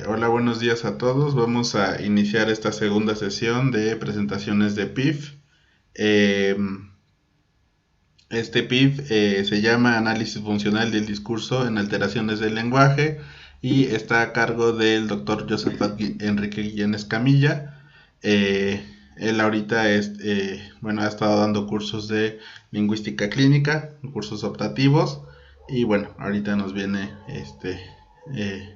Hola, buenos días a todos. Vamos a iniciar esta segunda sesión de presentaciones de PIF. Eh, este PIF se llama Análisis Funcional del Discurso en Alteraciones del Lenguaje y está a cargo del doctor Josafat Enrique Guillén Escamilla. Él ahorita bueno, ha estado dando cursos de lingüística clínica, cursos optativos, y bueno, ahorita nos viene eh,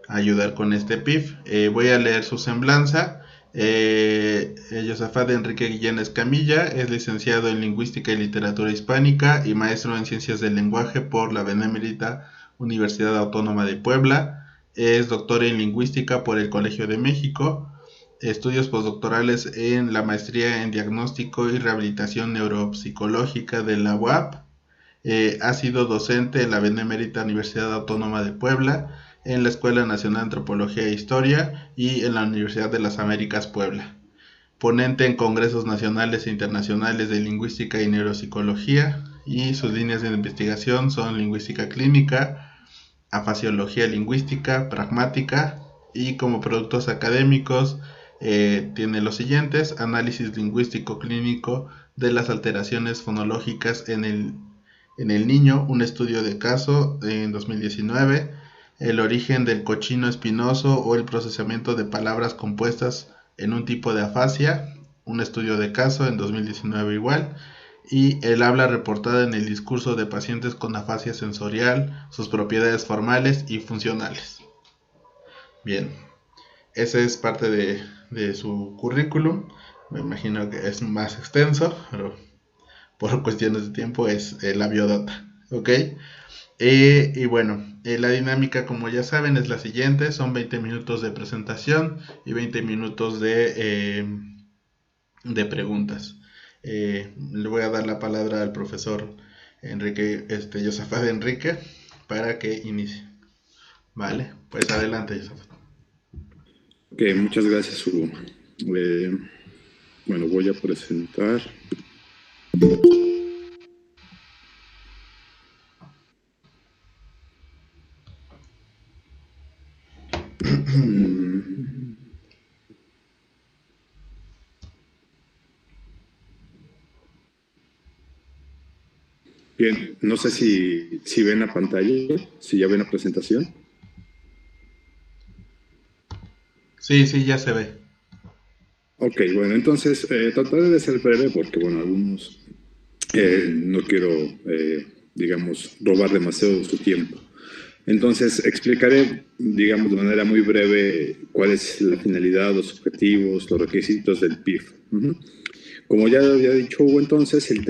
ayudar con este PIF. Voy a leer su semblanza. Josafat Enrique Guillén Escamilla es licenciado en Lingüística y Literatura Hispánica y maestro en Ciencias del Lenguaje por la Benemérita Universidad Autónoma de Puebla. Es doctor en Lingüística por el Colegio de México. Estudios postdoctorales en la maestría en Diagnóstico y Rehabilitación Neuropsicológica de la UAP. Ha sido docente en la Benemérita Universidad Autónoma de Puebla, en la Escuela Nacional de Antropología e Historia y en la Universidad de las Américas Puebla. Ponente en congresos nacionales e internacionales de lingüística y neuropsicología, y sus líneas de investigación son lingüística clínica, afasiología lingüística, pragmática, y como productos académicos tiene los siguientes: análisis lingüístico clínico de las alteraciones fonológicas en el niño, un estudio de caso en 2019, el origen del cochino espinoso o el procesamiento de palabras compuestas en un tipo de afasia, un estudio de caso en 2019 igual, y el habla reportada en el discurso de pacientes con afasia sensorial, sus propiedades formales y funcionales. Bien, ese es parte de su currículum. Me imagino que es más extenso, pero por cuestiones de tiempo es la biodata, ¿ok? Y bueno, la dinámica, como ya saben, es la siguiente: son 20 minutos de presentación y 20 minutos de preguntas. Le voy a dar la palabra al profesor Enrique, Josafat Enrique, para que inicie. Vale, pues adelante, Josafat. Ok, muchas gracias, Hugo. Bueno, voy a presentar. Bien, no sé si ven la pantalla, si ya ven la presentación. Sí, ya se ve. Ok, bueno, entonces trataré de ser breve porque, bueno, algunos no quiero, digamos, robar demasiado de su tiempo. Entonces, explicaré, digamos, de manera muy breve cuál es la finalidad, los objetivos, los requisitos del PIF. Como ya había dicho Hugo, entonces, el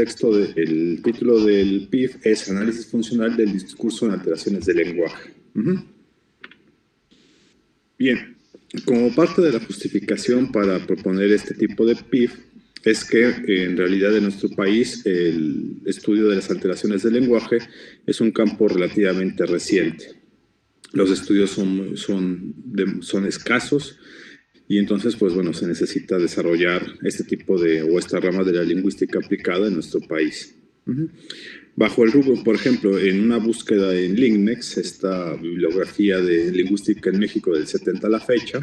título del PIF es Análisis Funcional del Discurso en Alteraciones del Lenguaje. Bien, como parte de la justificación para proponer este tipo de PIF, es que en realidad en nuestro país el estudio de las alteraciones del lenguaje es un campo relativamente reciente. Los estudios son escasos y entonces, pues bueno, se necesita desarrollar este tipo o esta rama de la lingüística aplicada en nuestro país. Bajo el rubro, por ejemplo, en una búsqueda en LingMex, esta bibliografía de lingüística en México del 70 a la fecha,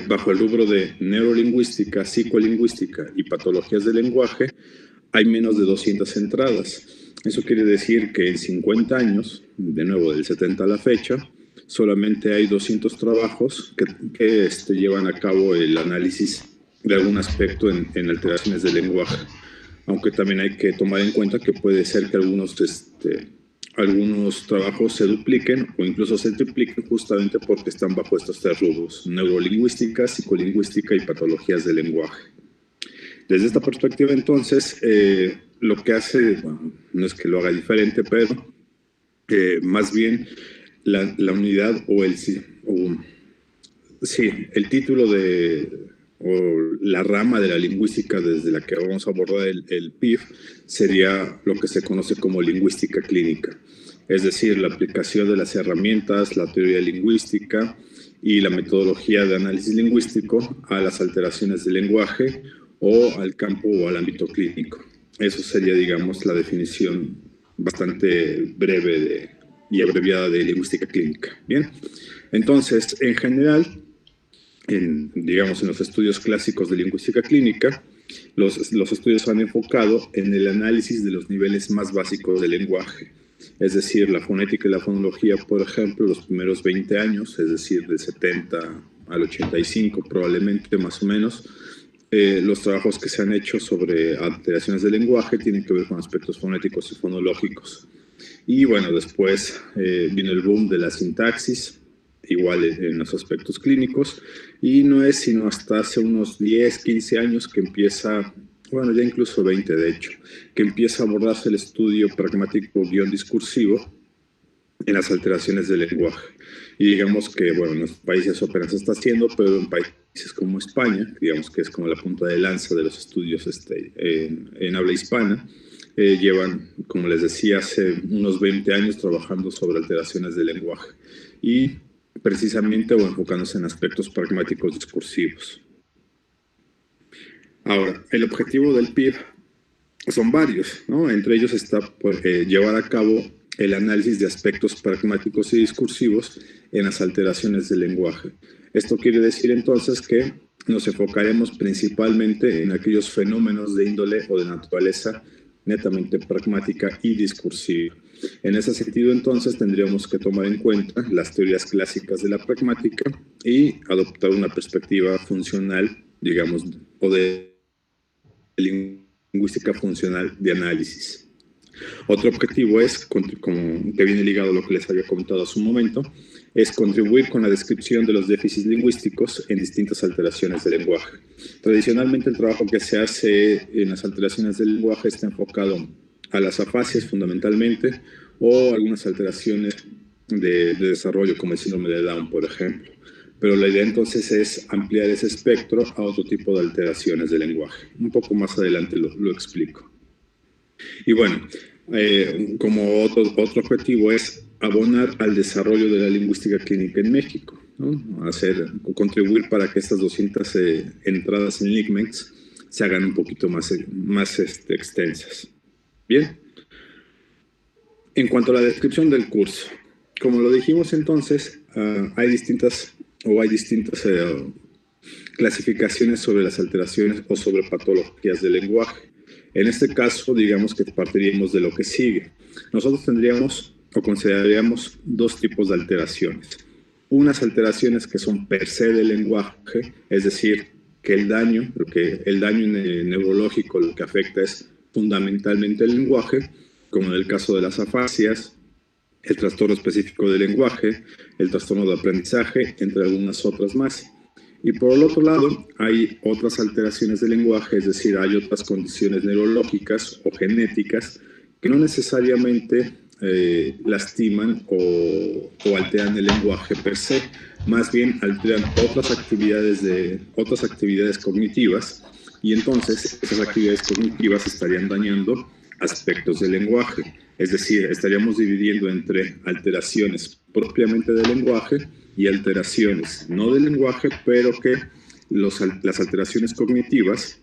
bajo el rubro de neurolingüística, psicolingüística y patologías del lenguaje, hay menos de 200 entradas. Eso quiere decir que en 50 años, de nuevo del 70 a la fecha, solamente hay 200 trabajos que llevan a cabo el análisis de algún aspecto en alteraciones del lenguaje. Aunque también hay que tomar en cuenta que puede ser que algunos trabajos se dupliquen o incluso se tripliquen justamente porque están bajo estos tres rubros: neurolingüística, psicolingüística y patologías del lenguaje. Desde esta perspectiva, entonces, lo que hace, bueno, no es que lo haga diferente, pero más bien la unidad el título o la rama de la lingüística desde la que vamos a abordar el PIF sería lo que se conoce como lingüística clínica, es decir, la aplicación de las herramientas, la teoría lingüística y la metodología de análisis lingüístico a las alteraciones del lenguaje o al campo o al ámbito clínico. Eso sería, digamos, la definición bastante breve y abreviada de lingüística clínica. Bien. Entonces, en general, digamos, en los estudios clásicos de lingüística clínica, los estudios se han enfocado en el análisis de los niveles más básicos del lenguaje, es decir, la fonética y la fonología, por ejemplo, los primeros 20 años, es decir, del 70 al 85 probablemente, más o menos. Los trabajos que se han hecho sobre alteraciones del lenguaje tienen que ver con aspectos fonéticos y fonológicos. Y bueno, después vino el boom de la sintaxis, igual en los aspectos clínicos, y no es sino hasta hace unos 10, 15 años que empieza, bueno, ya incluso 20 de hecho, que empieza a abordarse el estudio pragmático-discursivo en las alteraciones del lenguaje. Y digamos que, bueno, en los países apenas se está haciendo, pero en países como España, digamos que es como la punta de lanza de los estudios en habla hispana, llevan, como les decía, hace unos 20 años trabajando sobre alteraciones del lenguaje y precisamente o enfocándose en aspectos pragmáticos discursivos. Ahora, el objetivo del PIB son varios, ¿no? Entre ellos está llevar a cabo el análisis de aspectos pragmáticos y discursivos en las alteraciones del lenguaje. Esto quiere decir entonces que nos enfocaremos principalmente en aquellos fenómenos de índole o de naturaleza netamente pragmática y discursiva. En ese sentido, entonces, tendríamos que tomar en cuenta las teorías clásicas de la pragmática y adoptar una perspectiva funcional, digamos, o de lingüística funcional de análisis. Otro objetivo es, como que viene ligado a lo que les había comentado hace un momento, es contribuir con la descripción de los déficits lingüísticos en distintas alteraciones del lenguaje. Tradicionalmente el trabajo que se hace en las alteraciones del lenguaje está enfocado a las afasias fundamentalmente o algunas alteraciones de desarrollo como el síndrome de Down, por ejemplo. Pero la idea entonces es ampliar ese espectro a otro tipo de alteraciones del lenguaje. Un poco más adelante lo explico. Y bueno, como otro objetivo es abonar al desarrollo de la lingüística clínica en México, ¿no? Contribuir para que estas 200 entradas en LincMex se hagan un poquito más extensas. Bien. En cuanto a la descripción del curso, como lo dijimos entonces, hay distintas clasificaciones sobre las alteraciones o sobre patologías del lenguaje. En este caso, digamos que partiríamos de lo que sigue. Nosotros tendríamos o consideraríamos dos tipos de alteraciones. Unas alteraciones que son per se del lenguaje, es decir, que el daño neurológico lo que afecta es fundamentalmente el lenguaje, como en el caso de las afasias, el trastorno específico del lenguaje, el trastorno de aprendizaje, entre algunas otras más. Y por el otro lado, hay otras alteraciones del lenguaje, es decir, hay otras condiciones neurológicas o genéticas que no necesariamente lastiman o alteran el lenguaje per se, más bien alteran otras actividades cognitivas, y entonces esas actividades cognitivas estarían dañando aspectos del lenguaje. Es decir, estaríamos dividiendo entre alteraciones propiamente del lenguaje y alteraciones no del lenguaje, pero que las alteraciones cognitivas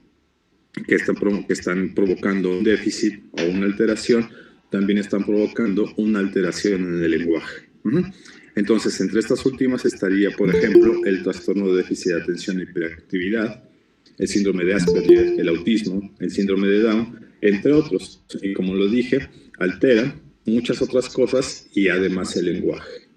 que están provocando un déficit o una alteración también están provocando una alteración en el lenguaje. Entonces, entre estas últimas estaría, por ejemplo, el trastorno de déficit de atención e hiperactividad, el síndrome de Asperger, el autismo, el síndrome de Down, entre otros. Y como lo dije, altera muchas otras cosas y además el lenguaje.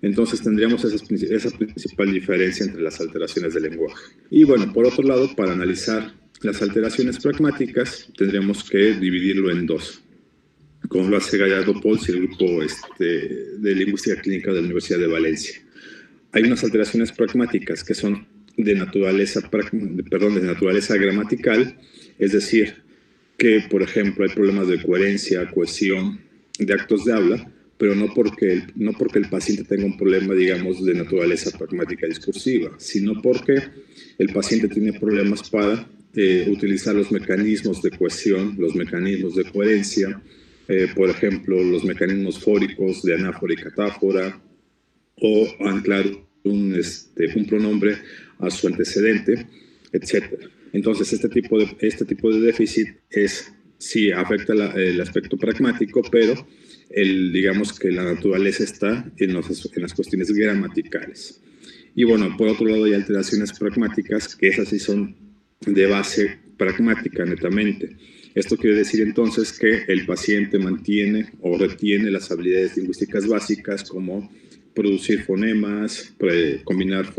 Entonces tendríamos esa principal diferencia entre las alteraciones del lenguaje. Y bueno, por otro lado, para analizar las alteraciones pragmáticas, tendríamos que dividirlo en dos, como lo hace Gallardo Pols y el grupo de lingüística clínica de la Universidad de Valencia. Hay unas alteraciones pragmáticas que son de naturaleza gramatical, es decir, que, por ejemplo, hay problemas de coherencia, cohesión, de actos de habla, pero no porque el paciente tenga un problema, digamos, de naturaleza pragmática discursiva, sino porque el paciente tiene problemas para utilizar los mecanismos de cohesión, los mecanismos de coherencia, por ejemplo, los mecanismos fóricos de anáfora y catáfora, o anclar un pronombre a su antecedente, etc. Entonces, este tipo de déficit sí afecta el aspecto pragmático, pero digamos que la naturaleza está en las cuestiones gramaticales. Y bueno, por otro lado hay alteraciones pragmáticas, que esas sí son de base pragmática netamente. Esto quiere decir entonces que el paciente mantiene o retiene las habilidades lingüísticas básicas como producir fonemas, combinar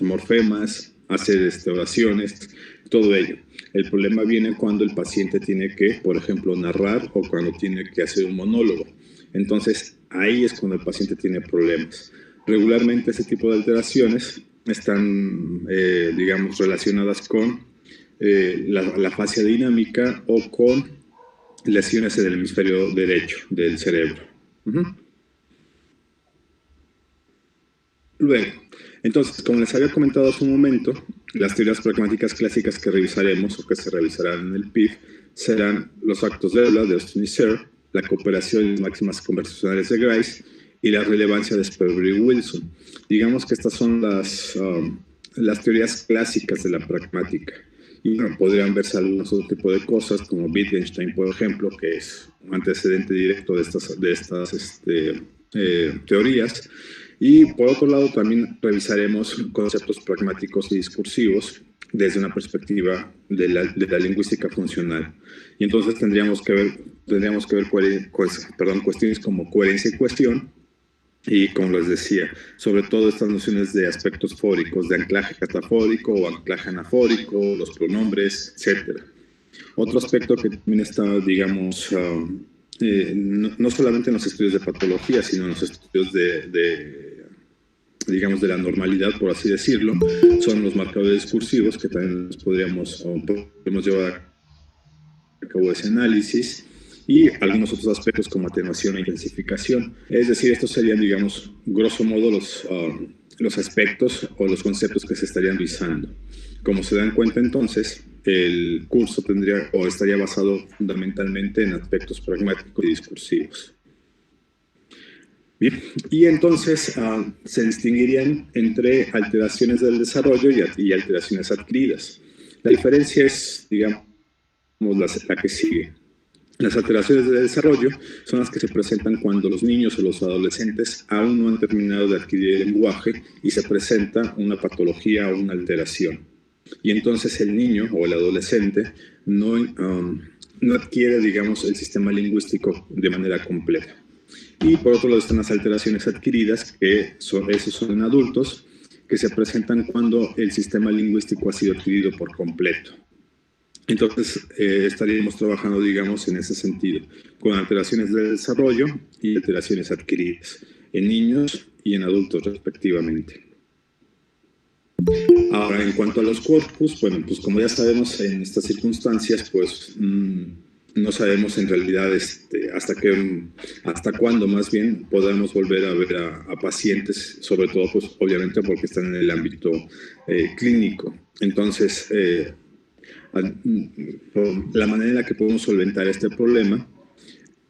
morfemas, hacer oraciones, todo ello. El problema viene cuando el paciente tiene que, por ejemplo, narrar o cuando tiene que hacer un monólogo. Entonces, ahí es cuando el paciente tiene problemas. Regularmente ese tipo de alteraciones están, digamos, relacionadas con la fascia dinámica o con lesiones en el hemisferio derecho del cerebro. Luego, entonces, como les había comentado hace un momento, las teorías pragmáticas clásicas que revisaremos o que se revisarán en el PIF serán los actos de habla de Austin y Serre, la cooperación y las máximas conversacionales de Grice y la relevancia de Sperber y Wilson. Digamos que estas son las teorías clásicas de la pragmática. Y bueno, podrían verse algunos otro tipo de cosas, como Wittgenstein, por ejemplo, que es un antecedente directo de estas teorías. Y por otro lado, también revisaremos conceptos pragmáticos y discursivos desde una perspectiva de la lingüística funcional. Y entonces tendríamos que ver cuestiones como coherencia y cohesión, y como les decía, sobre todo estas nociones de aspectos fóricos, de anclaje catafórico o anclaje anafórico, los pronombres, etc. Otro aspecto que también está, digamos, no solamente en los estudios de patología, sino en los estudios digamos, de la normalidad, por así decirlo, son los marcadores discursivos, que también podemos llevar a cabo ese análisis, y algunos otros aspectos como atenuación e intensificación. Es decir, estos serían, digamos, grosso modo los aspectos o los conceptos que se estarían revisando. Como se dan cuenta entonces, el curso estaría basado fundamentalmente en aspectos pragmáticos y discursivos. Bien, y entonces se distinguirían entre alteraciones del desarrollo y alteraciones adquiridas. La diferencia es, digamos, la que sigue. Las alteraciones del desarrollo son las que se presentan cuando los niños o los adolescentes aún no han terminado de adquirir el lenguaje y se presenta una patología o una alteración. Y entonces el niño o el adolescente no adquiere, digamos, el sistema lingüístico de manera completa. Y por otro lado están las alteraciones adquiridas, que esos son en adultos, que se presentan cuando el sistema lingüístico ha sido adquirido por completo. Entonces, estaríamos trabajando, digamos, en ese sentido, con alteraciones de desarrollo y alteraciones adquiridas, en niños y en adultos, respectivamente. Ahora, en cuanto a los corpus, bueno, pues como ya sabemos, en estas circunstancias, pues no sabemos en realidad hasta cuándo, más bien, podamos volver a ver a pacientes, sobre todo, pues obviamente porque están en el ámbito clínico. Entonces, la manera en la que podemos solventar este problema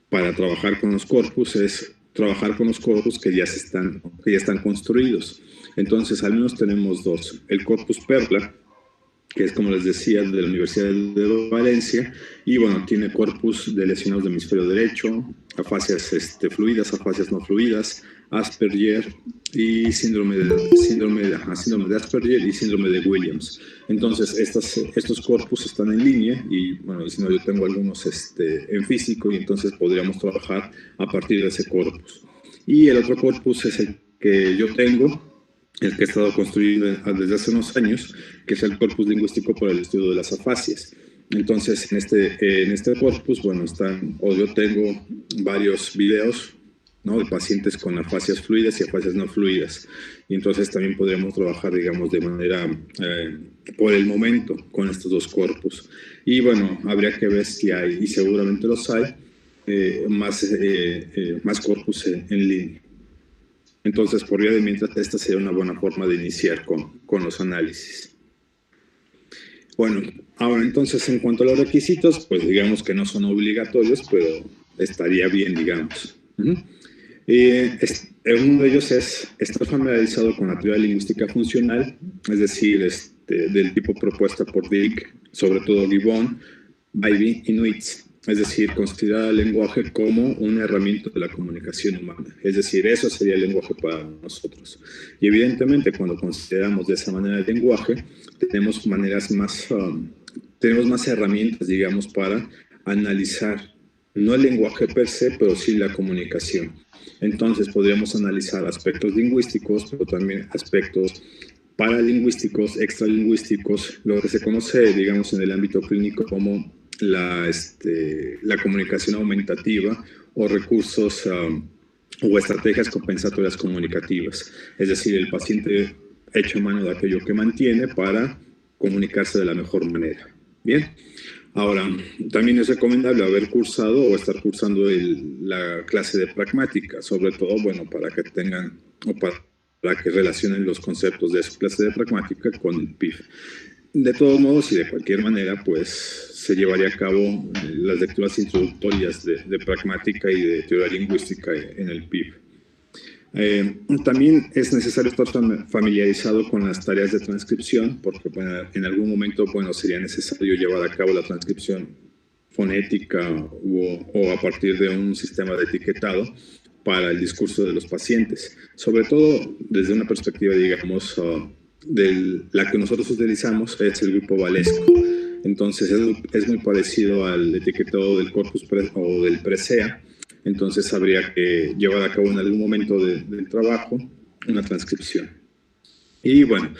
para trabajar con los corpus es trabajar con los corpus que ya están construidos. Entonces, al menos tenemos dos. El corpus Perla, que es, como les decía, de la Universidad de Valencia, y bueno, tiene corpus de lesionados del hemisferio derecho, afasias fluidas, afasias no fluidas, Asperger y síndrome de Asperger y síndrome de Williams. Entonces, estos corpus están en línea y, bueno, si no, yo tengo algunos en físico y entonces podríamos trabajar a partir de ese corpus. Y el otro corpus es el que yo tengo, el que he estado construyendo desde hace unos años, que es el corpus lingüístico para el estudio de las afasias. Entonces, en este corpus, bueno, yo tengo varios videos, ¿no?, de pacientes con afasias fluidas y afasias no fluidas. Y entonces también podríamos trabajar, digamos, de manera, por el momento, con estos dos corpus. Y bueno, habría que ver si hay, y seguramente los hay, más corpus en línea. Entonces, por vía de mientras, esta sería una buena forma de iniciar con los análisis. Bueno, ahora entonces, en cuanto a los requisitos, pues digamos que no son obligatorios, pero estaría bien, digamos. Uno de ellos es estar familiarizado con la teoría lingüística funcional, es decir, del tipo propuesta por Dick, sobre todo Gibbon, Bybee y Nuits. Es decir, considerar al lenguaje como una herramienta de la comunicación humana. Es decir, eso sería el lenguaje para nosotros. Y evidentemente, cuando consideramos de esa manera el lenguaje, tenemos tenemos más herramientas, digamos, para analizar, no el lenguaje per se, pero sí la comunicación. Entonces, podríamos analizar aspectos lingüísticos, pero también aspectos paralingüísticos, extralingüísticos, lo que se conoce, digamos, en el ámbito clínico como la comunicación aumentativa o recursos o estrategias compensatorias comunicativas. Es decir, el paciente echa mano de aquello que mantiene para comunicarse de la mejor manera. Bien. Ahora, también es recomendable haber cursado o estar cursando la clase de pragmática, sobre todo, bueno, para que tengan o para que relacionen los conceptos de su clase de pragmática con el PIF. De todos modos y de cualquier manera, pues se llevaría a cabo las lecturas introductorias de pragmática y de teoría lingüística en el PIF. También es necesario estar familiarizado con las tareas de transcripción, porque bueno, en algún momento sería necesario llevar a cabo la transcripción fonética o a partir de un sistema de etiquetado para el discurso de los pacientes, sobre todo desde una perspectiva, digamos, la que nosotros utilizamos es el grupo Valesco. Entonces es muy parecido al etiquetado del corpus o del presea. Entonces habría que llevar a cabo en algún momento del trabajo una transcripción. Y bueno,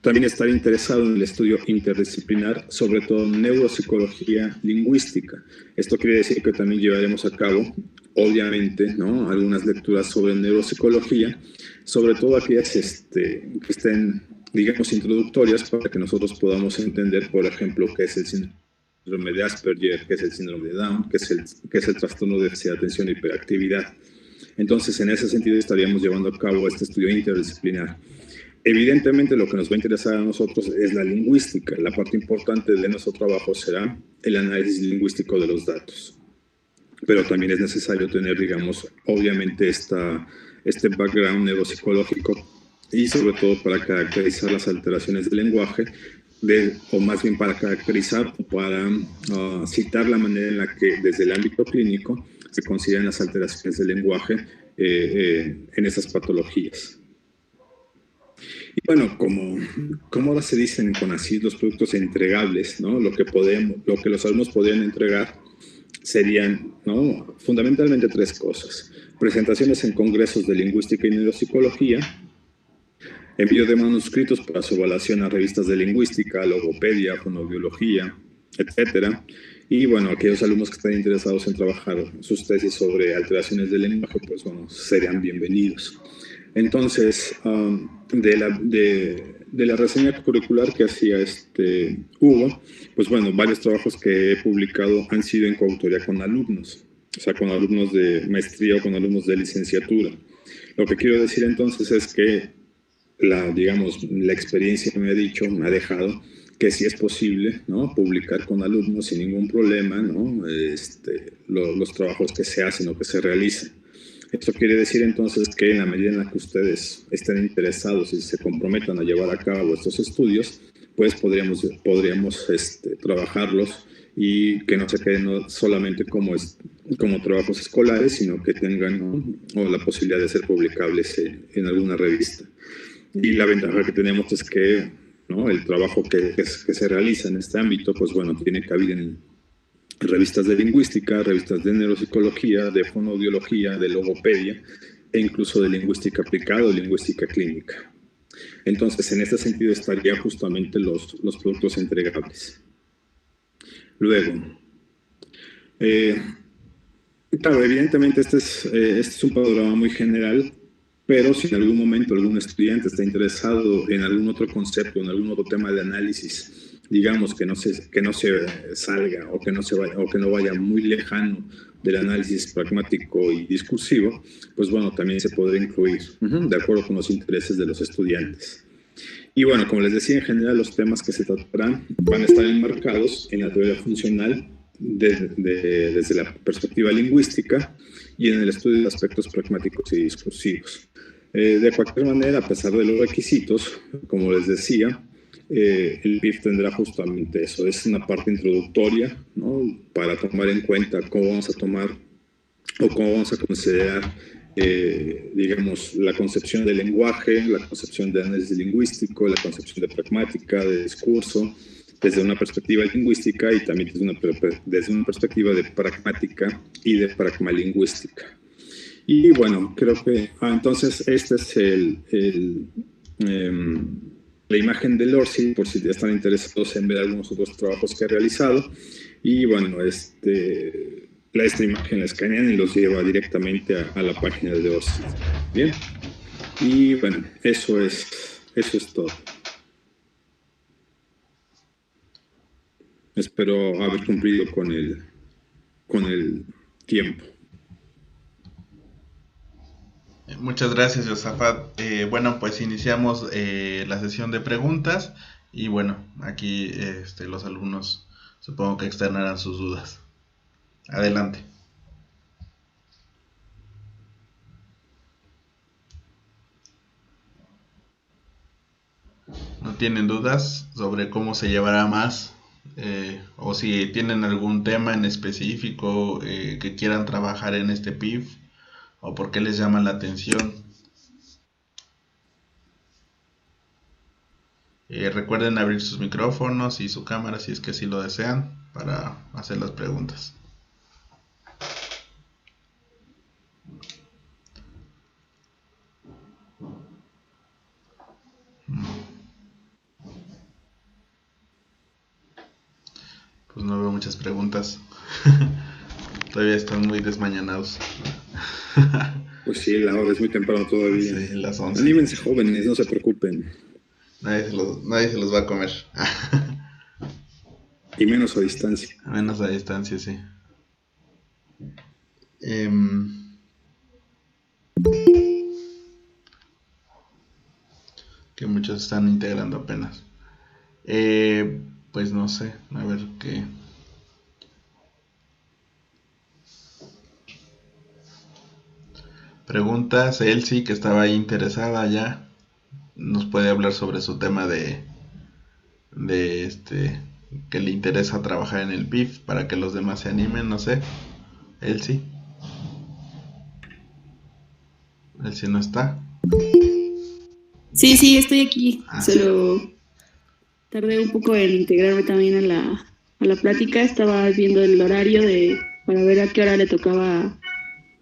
también estar interesado en el estudio interdisciplinar, sobre todo en neuropsicología lingüística. Esto quiere decir que también llevaremos a cabo, obviamente, ¿no?, algunas lecturas sobre neuropsicología, sobre todo aquellas que estén, digamos, introductorias para que nosotros podamos entender, por ejemplo, qué es el síndrome de Asperger, qué es el síndrome de Down, qué es el trastorno de déficit de atención e hiperactividad. Entonces, en ese sentido, estaríamos llevando a cabo este estudio interdisciplinar. Evidentemente, lo que nos va a interesar a nosotros es la lingüística. La parte importante de nuestro trabajo será el análisis lingüístico de los datos. Pero también es necesario tener, digamos, obviamente este background neuropsicológico y sobre todo para caracterizar las alteraciones del lenguaje, o más bien para caracterizar o para citar la manera en la que desde el ámbito clínico se consideran las alteraciones del lenguaje en esas patologías. Y bueno, como ahora se dicen con así los productos entregables, ¿no?, lo que los alumnos podrían entregar serían, ¿no?, fundamentalmente 3 cosas: presentaciones en congresos de lingüística y neuropsicología, envío de manuscritos para su evaluación a revistas de lingüística, logopedia, fonoaudiología, etcétera. Y bueno, aquellos alumnos que estén interesados en trabajar sus tesis sobre alteraciones del lenguaje, pues bueno, serían bienvenidos. Entonces, de la reseña curricular que hacía Hugo, pues bueno, varios trabajos que he publicado han sido en coautoría con alumnos, o sea, con alumnos de maestría o con alumnos de licenciatura. Lo que quiero decir entonces es que la experiencia me ha dejado que sí es posible, ¿no?, publicar con alumnos sin ningún problema, ¿no?, los trabajos que se hacen o que se realizan. Esto quiere decir entonces que en la medida en la que ustedes estén interesados y se comprometan a llevar a cabo estos estudios, pues podríamos trabajarlos y que no se queden solamente como trabajos escolares, sino que tengan, ¿no?, la posibilidad de ser publicables en alguna revista. Y la ventaja que tenemos es que, ¿no?, el trabajo que se realiza en este ámbito, pues bueno, tiene cabida en revistas de lingüística, revistas de neuropsicología, de fonoaudiología, de logopedia e incluso de lingüística aplicada o lingüística clínica. Entonces, en este sentido estarían justamente los productos entregables. Luego, claro, evidentemente este es un panorama muy general, pero si en algún momento algún estudiante está interesado en algún otro concepto, en algún otro tema de análisis, digamos que no se salga o que no vaya muy lejano del análisis pragmático y discursivo, pues bueno, también se podrá incluir, de acuerdo con los intereses de los estudiantes. Y bueno, como les decía, en general los temas que se tratarán van a estar enmarcados en la teoría funcional desde la perspectiva lingüística y en el estudio de aspectos pragmáticos y discursivos. De cualquier manera, a pesar de los requisitos, como les decía, el PIF tendrá justamente eso, es una parte introductoria, ¿no? Para tomar en cuenta cómo vamos a tomar o cómo vamos a considerar, digamos, la concepción del lenguaje, la concepción de análisis lingüístico, la concepción de pragmática, de discurso, desde una perspectiva lingüística y también desde una perspectiva de pragmática y de pragmalingüística. Y bueno, creo que entonces este es la imagen de Orsi, por si están interesados en ver algunos otros trabajos que ha realizado. Y bueno, esta imagen la escanean y los lleva directamente a la página de Orsi. Bien, y bueno, eso es todo. Espero haber cumplido con el tiempo. Muchas gracias, Josafat. Bueno, pues iniciamos la sesión de preguntas y bueno, aquí los alumnos supongo que externarán sus dudas. Adelante. ¿No tienen dudas sobre cómo se llevará más? O si tienen algún tema en específico que quieran trabajar en este PIF, o por qué les llama la atención. Recuerden abrir sus micrófonos y su cámara si es que así lo desean para hacer las preguntas. Pues no veo muchas preguntas. Todavía están muy desmañanados. Pues sí, la hora es muy temprano todavía. Sí, las 11. Anímense, jóvenes, no se preocupen. Nadie se los va a comer. Y menos a distancia. Menos a distancia, sí. Que muchos están integrando apenas. Pues no sé, a ver qué. Preguntas, Elsie, que estaba ahí interesada ya, nos puede hablar sobre su tema de que le interesa trabajar en el PIF para que los demás se animen, no sé. Elsie no está. Sí, estoy aquí. Solo tardé un poco en integrarme también a la plática. Estaba viendo el horario para ver a qué hora le tocaba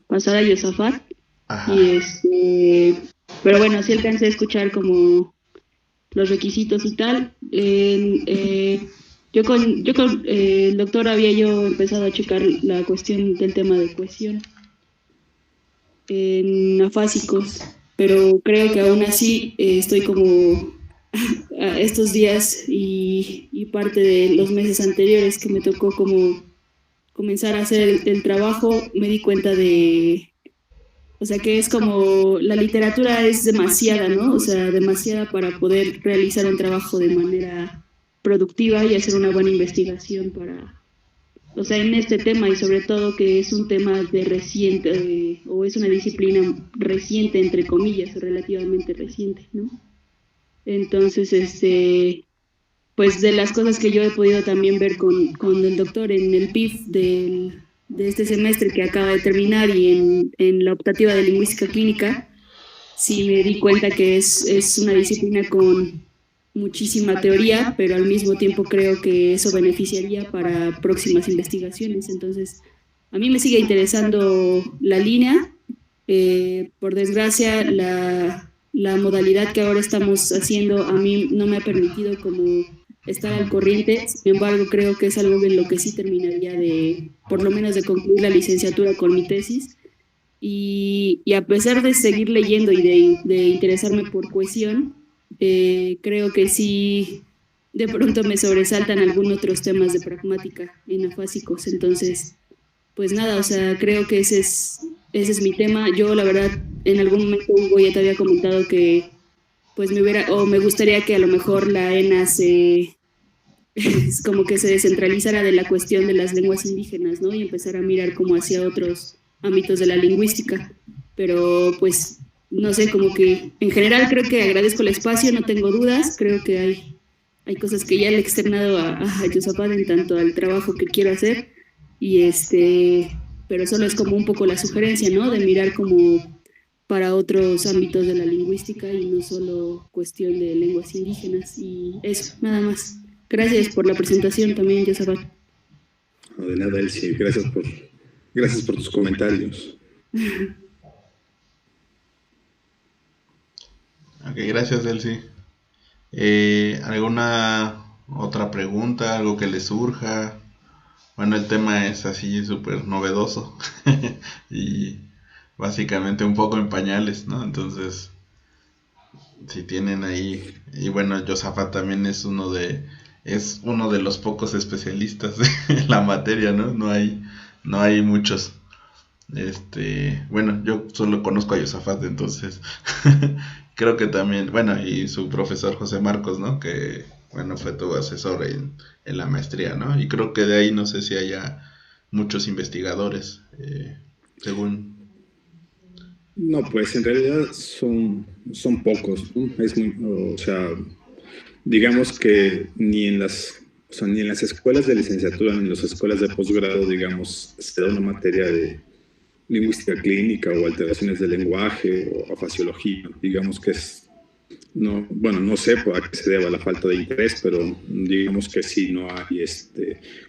pasar a Josafat. Ajá. Pero bueno, sí alcancé a escuchar como los requisitos y tal. Yo con el doctor había yo empezado a checar la cuestión del tema de cohesión en afásicos, pero creo que aún así estoy como estos días y parte de los meses anteriores que me tocó como comenzar a hacer el trabajo, me di cuenta o sea, que es como la literatura es demasiada, ¿no? O sea, demasiada para poder realizar un trabajo de manera productiva y hacer una buena investigación o sea, en este tema, y sobre todo que es un tema de reciente, o es una disciplina reciente, entre comillas, o relativamente reciente, ¿no? Entonces, pues de las cosas que yo he podido también ver con el doctor en el PIF de este semestre que acaba de terminar y en la optativa de lingüística clínica, sí me di cuenta que es una disciplina con muchísima teoría, pero al mismo tiempo creo que eso beneficiaría para próximas investigaciones. Entonces, a mí me sigue interesando la línea. Por desgracia, la modalidad que ahora estamos haciendo a mí no me ha permitido como estar al corriente. Sin embargo, creo que es algo en lo que sí terminaría por lo menos de concluir la licenciatura con mi tesis. Y a pesar de seguir leyendo y de interesarme por cohesión, creo que sí de pronto me sobresaltan algunos otros temas de pragmática en afásicos. Entonces, pues nada, o sea, creo que ese es mi tema. Yo la verdad en algún momento Hugo ya te había comentado que pues me gustaría que a lo mejor la ENA como que se descentralizara de la cuestión de las lenguas indígenas, ¿no? Y empezar a mirar como hacia otros ámbitos de la lingüística. Pero pues no sé, como que en general creo que agradezco el espacio, no tengo dudas, creo que hay hay cosas que ya le he externado a Josafat en tanto al trabajo que quiero hacer, y pero solo es como un poco la sugerencia, ¿no? De mirar como para otros ámbitos de la lingüística y no solo cuestión de lenguas indígenas, y eso, nada más. Gracias por la presentación también, Josafat. No, de nada, Elsie, gracias por tus comentarios. Ok, gracias, Elsie. ¿Alguna otra pregunta? ¿Algo que le surja? Bueno, el tema es así súper novedoso y básicamente un poco en pañales, ¿no? Entonces, si tienen ahí, y bueno, Josafat también es uno de los pocos especialistas en la materia, ¿no? No hay muchos. Bueno, yo solo conozco a Josafat, entonces creo que también, bueno, y su profesor José Marcos, ¿no? Que, bueno, fue tu asesor en la maestría, ¿no? Y creo que de ahí no sé si haya muchos investigadores, según... No, pues en realidad son pocos, ¿no? O sea, digamos que o sea, ni en las escuelas de licenciatura ni en las escuelas de posgrado, digamos, se da una materia de lingüística clínica o alteraciones del lenguaje o afasiología. Digamos que no, bueno, no sé a qué se deba la falta de interés, pero digamos que sí, no hay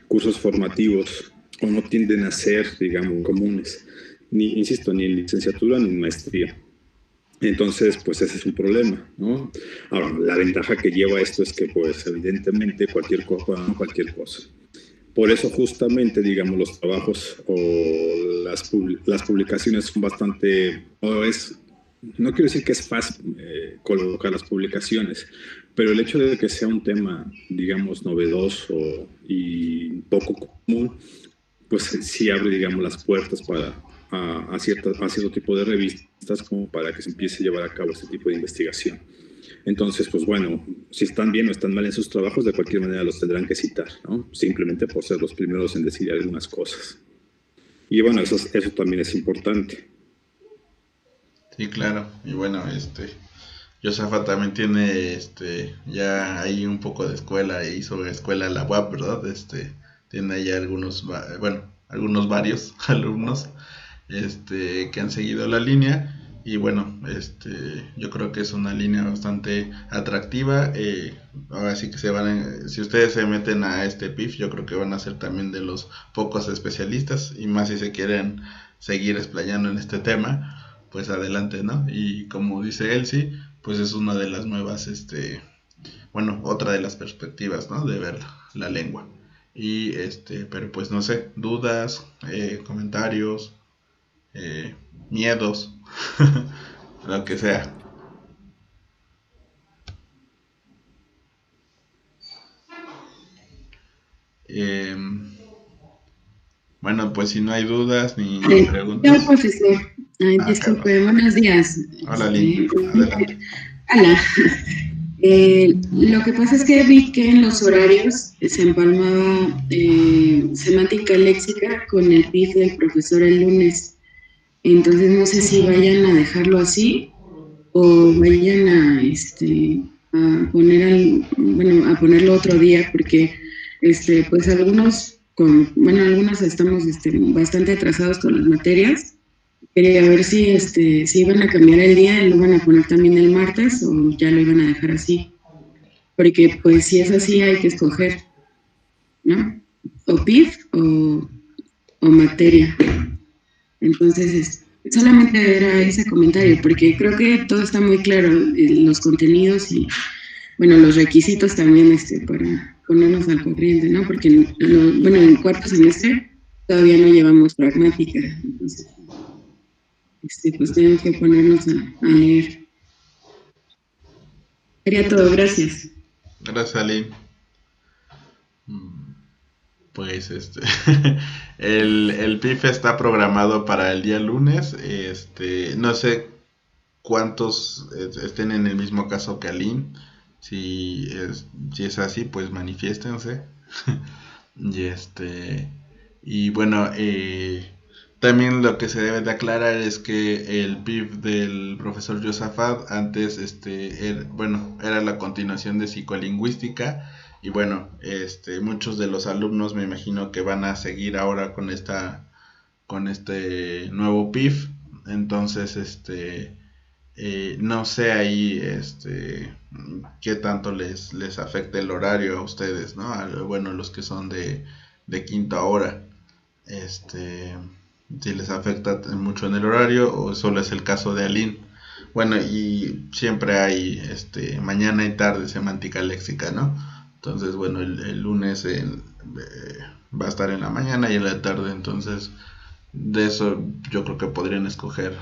cursos formativos o no tienden a ser, digamos, comunes, insisto, ni en licenciatura ni en maestría. Entonces, pues ese es un problema, ¿no? Ahora, la ventaja que lleva esto es que, pues, evidentemente, cualquier cosa. Por eso, justamente, digamos, los trabajos o las publicaciones son bastante, no quiero decir que es fácil colocar las publicaciones, pero el hecho de que sea un tema, digamos, novedoso y poco común, pues sí abre, digamos, las puertas a cierto tipo de revistas como para que se empiece a llevar a cabo este tipo de investigación. Entonces, pues bueno, si están bien o están mal en sus trabajos, de cualquier manera los tendrán que citar, ¿no? Simplemente por ser los primeros en decir algunas cosas. Y bueno, eso también es importante. Sí, claro. Y bueno, Josafa también tiene, ya hay un poco de escuela, y sobre escuela la UAP, ¿verdad? Tiene ahí algunos varios alumnos, que han seguido la línea. Y bueno, yo creo que es una línea bastante atractiva. Ahora sí que si ustedes se meten a este PIF, yo creo que van a ser también de los pocos especialistas, y más si se quieren seguir explayando en este tema, pues adelante, ¿no? Y como dice Elsie, pues es una de las nuevas, bueno, otra de las perspectivas, ¿no? De ver la lengua. Y pero pues no sé, dudas, comentarios, miedos, lo que sea. Bueno, pues si no hay dudas ni preguntas. Profesor. Disculpe, buenos días. Hola, Lynn, adelante. Hola. Lo que pasa es que vi que en los horarios se empalmaba semántica léxica con el PIF del profesor el lunes. Entonces no sé si vayan a dejarlo así o vayan a a ponerlo otro día, porque pues algunos estamos bastante atrasados con las materias. Quería ver si iban a cambiar el día y lo van a poner también el martes o ya lo iban a dejar así. Porque pues si es así hay que escoger, ¿no? O PIF o materia. Entonces, solamente era ese comentario, porque creo que todo está muy claro, los contenidos y, bueno, los requisitos también para ponernos al corriente, ¿no? Porque, en cuarto semestre todavía no llevamos pragmática, entonces, pues tenemos que ponernos a leer. Sería todo, gracias. Gracias, Aline. Pues el PIF está programado para el día lunes. No sé cuántos estén en el mismo caso que Aline. Si es así, pues manifiéstense. Y bueno, También lo que se debe de aclarar es que el PIF del profesor Josafat antes era la continuación de psicolingüística, y bueno, muchos de los alumnos me imagino que van a seguir ahora con este nuevo PIF. Entonces no sé ahí qué tanto les afecta el horario a ustedes, ¿no? Bueno, los que son de quinta hora, si les afecta mucho en el horario o solo es el caso de Aline. Bueno, y siempre hay mañana y tarde semántica léxica, ¿no? Entonces, bueno, el lunes va a estar en la mañana y en la tarde. Entonces, de eso yo creo que podrían escoger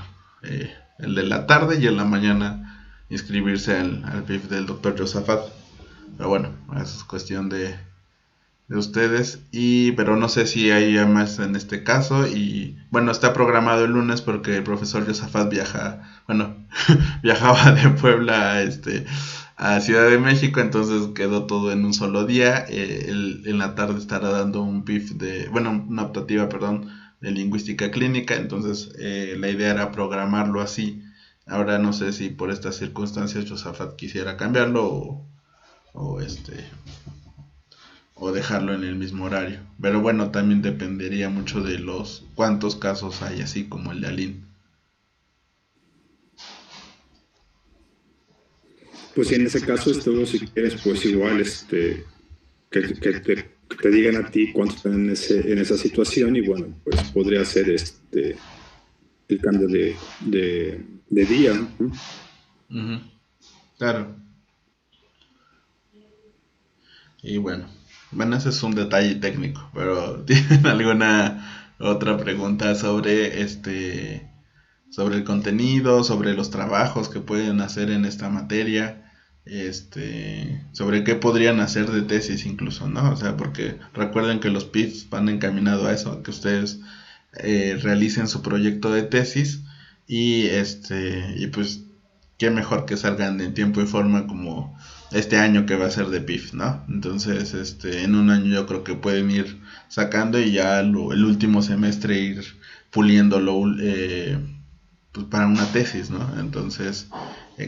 el de la tarde, y en la mañana inscribirse al PIF del doctor Josafat. Pero bueno, eso es cuestión de ustedes, pero no sé si hay más en este caso. Y bueno, está programado el lunes porque el profesor Josafat viajaba de Puebla a Ciudad de México, entonces quedó todo en un solo día. En la tarde estará dando un PIF una optativa, perdón, de lingüística clínica. Entonces la idea era programarlo así. Ahora no sé si por estas circunstancias Josafat quisiera cambiarlo o dejarlo en el mismo horario. Pero bueno, también dependería mucho de cuántos casos hay, así como el de Aline. Pues en ese caso, si quieres, pues igual que te digan a ti cuántos están en esa situación, y bueno, pues podría ser el cambio de día, ¿no? Uh-huh. Claro. Y bueno, ese es un detalle técnico, pero ¿tienen alguna otra pregunta sobre el contenido, sobre los trabajos que pueden hacer en esta materia, sobre qué podrían hacer de tesis incluso, ¿no? O sea, porque recuerden que los PIFs van encaminados a eso, a que ustedes realicen su proyecto de tesis, y pues qué mejor que salgan en tiempo y forma como este año que va a ser de PIF, ¿no? Entonces, en un año yo creo que pueden ir sacando, y ya el último semestre ir puliéndolo pues para una tesis, ¿no? Entonces,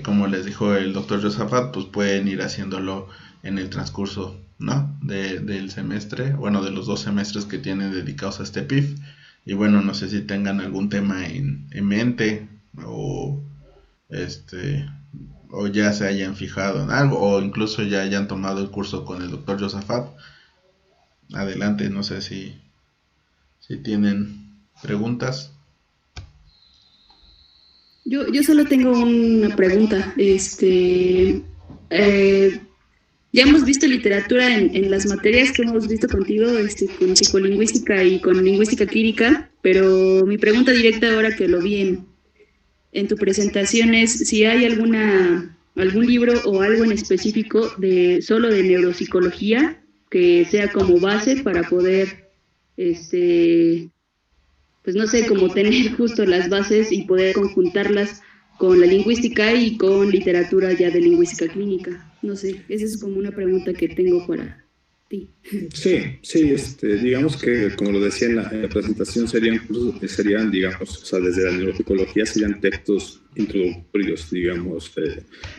como les dijo el doctor Josafat, pues pueden ir haciéndolo en el transcurso, ¿no? Del semestre, bueno, de los 2 semestres que tienen dedicados a este PIF. Y bueno, no sé si tengan algún tema en mente, o ya se hayan fijado en algo, o incluso ya hayan tomado el curso con el doctor Josafat. Adelante, no sé si tienen preguntas. Yo solo tengo una pregunta. Ya hemos visto literatura en las materias que hemos visto contigo, con psicolingüística y con lingüística clínica, pero mi pregunta directa ahora que lo vi en tu presentación es si hay algún libro o algo en específico solo de neuropsicología que sea como base para poder, pues no sé, como tener justo las bases y poder conjuntarlas con la lingüística y con literatura ya de lingüística clínica. No sé, esa es como una pregunta que tengo para ti. Sí, digamos que, como lo decía en la presentación, serían, digamos, o sea, desde la neuropsicología serían textos introductorios, digamos,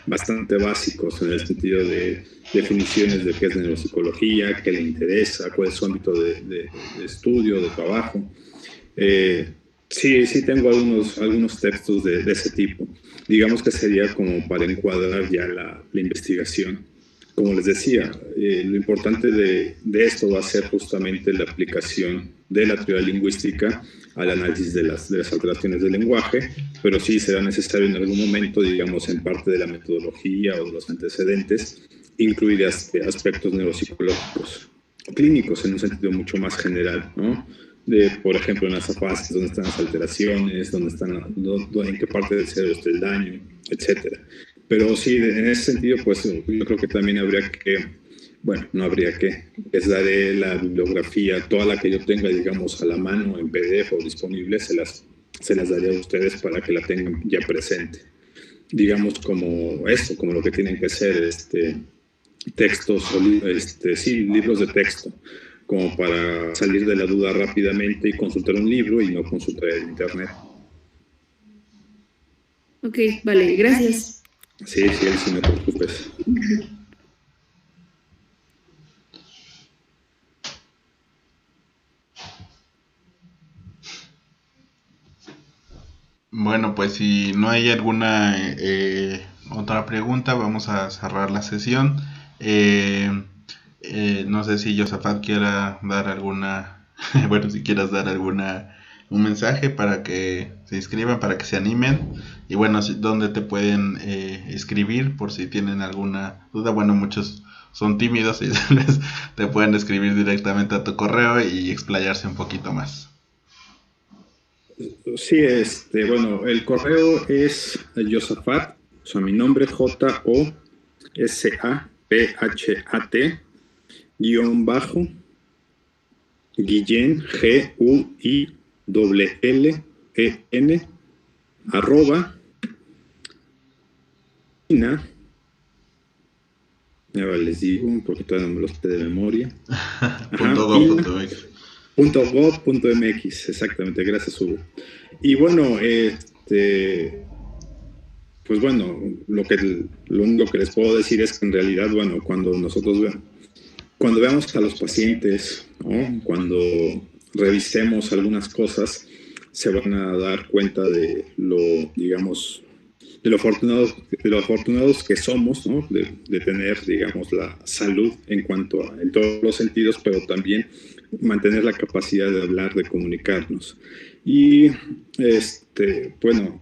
bastante básicos en el sentido de definiciones de qué es neuropsicología, qué le interesa, cuál es su ámbito de estudio, de trabajo. Sí, tengo algunos textos de ese tipo. Digamos que sería como para encuadrar ya la investigación. Como les decía, lo importante de esto va a ser justamente la aplicación de la teoría lingüística al análisis de las alteraciones del lenguaje, pero sí será necesario en algún momento, digamos, en parte de la metodología o de los antecedentes, incluir aspectos neuropsicológicos, clínicos en un sentido mucho más general, ¿no? Por ejemplo, en las fases, dónde están las alteraciones, en qué parte del cerebro está el daño, etcétera. Pero sí, en ese sentido, pues yo creo que también les daré la bibliografía, toda la que yo tenga, digamos, a la mano en PDF o disponible, se las daré a ustedes para que la tengan ya presente. Digamos, como lo que tienen que ser textos, libros de texto. como para salir de la duda rápidamente y consultar un libro y no consultar el internet. Ok, vale, gracias. Sí, Elsie, no te preocupes. Bueno, pues si no hay alguna otra pregunta, vamos a cerrar la sesión. No sé si Josafat quiera dar alguna, bueno, si quieras dar un mensaje para que se inscriban, para que se animen. Y bueno, ¿dónde te pueden escribir por si tienen alguna duda? Bueno, muchos son tímidos y tal vez te pueden escribir directamente a tu correo y explayarse un poquito más. Sí, bueno, el correo es Josafat, o sea, mi nombre Josaphat, _ Guillén, GUILLEN, @ ya les digo, porque todavía no me los sé de memoria. .gov.mx, exactamente, gracias Hugo. Y bueno, pues bueno, lo único que les puedo decir es que en realidad, bueno, cuando veamos a los pacientes, ¿no? Cuando revisemos algunas cosas, se van a dar cuenta de lo afortunados que somos, ¿no? De tener, digamos, la salud en todos los sentidos, pero también mantener la capacidad de hablar, de comunicarnos. Y, bueno,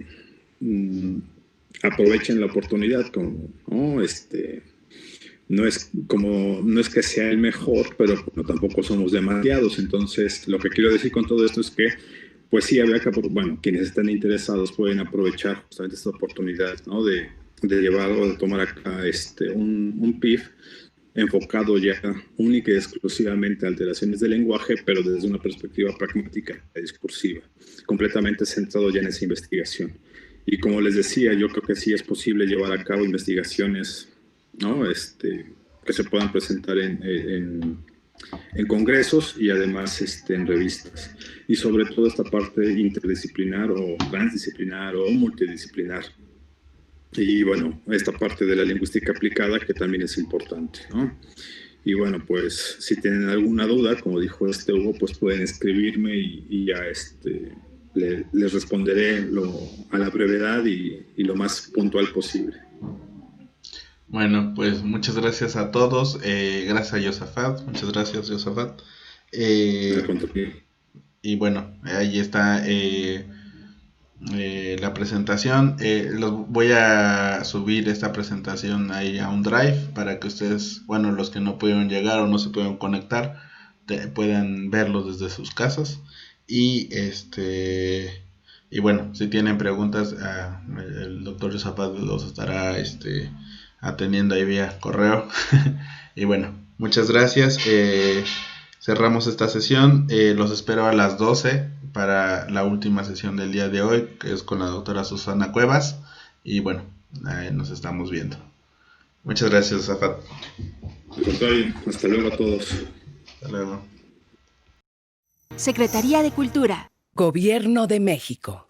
aprovechen la oportunidad, ¿no? No es que sea el mejor, pero no, tampoco somos demasiados. Entonces, lo que quiero decir con todo esto es que, pues sí, quienes estén interesados pueden aprovechar justamente esta oportunidad, ¿no? de llevar o de tomar acá un PIF enfocado ya única y exclusivamente a alteraciones del lenguaje, pero desde una perspectiva pragmática y discursiva, completamente centrado ya en esa investigación. Y como les decía, yo creo que sí es posible llevar a cabo investigaciones, ¿no? Que se puedan presentar en congresos y además en revistas. Y sobre todo esta parte interdisciplinar o transdisciplinar o multidisciplinar. Y bueno, esta parte de la lingüística aplicada que también es importante, ¿no? Y bueno, pues si tienen alguna duda, como dijo Hugo, pues pueden escribirme y ya les responderé a la brevedad y lo más puntual posible. Bueno, pues muchas gracias a todos. Gracias a Josafat. Muchas gracias, Josafat. Y bueno, ahí está la presentación. Voy a subir esta presentación ahí a un drive para que ustedes, bueno, los que no pudieron llegar o no se pudieron conectar, puedan verlo desde sus casas. Y bueno, si tienen preguntas, el doctor Josafat los estará atendiendo ahí vía correo. Y bueno, muchas gracias. Cerramos esta sesión. Los espero a las 12 para la última sesión del día de hoy, que es con la doctora Susana Cuevas. Y bueno, nos estamos viendo. Muchas gracias, Josafat. Hasta luego a todos. Hasta luego. Secretaría de Cultura. Gobierno de México.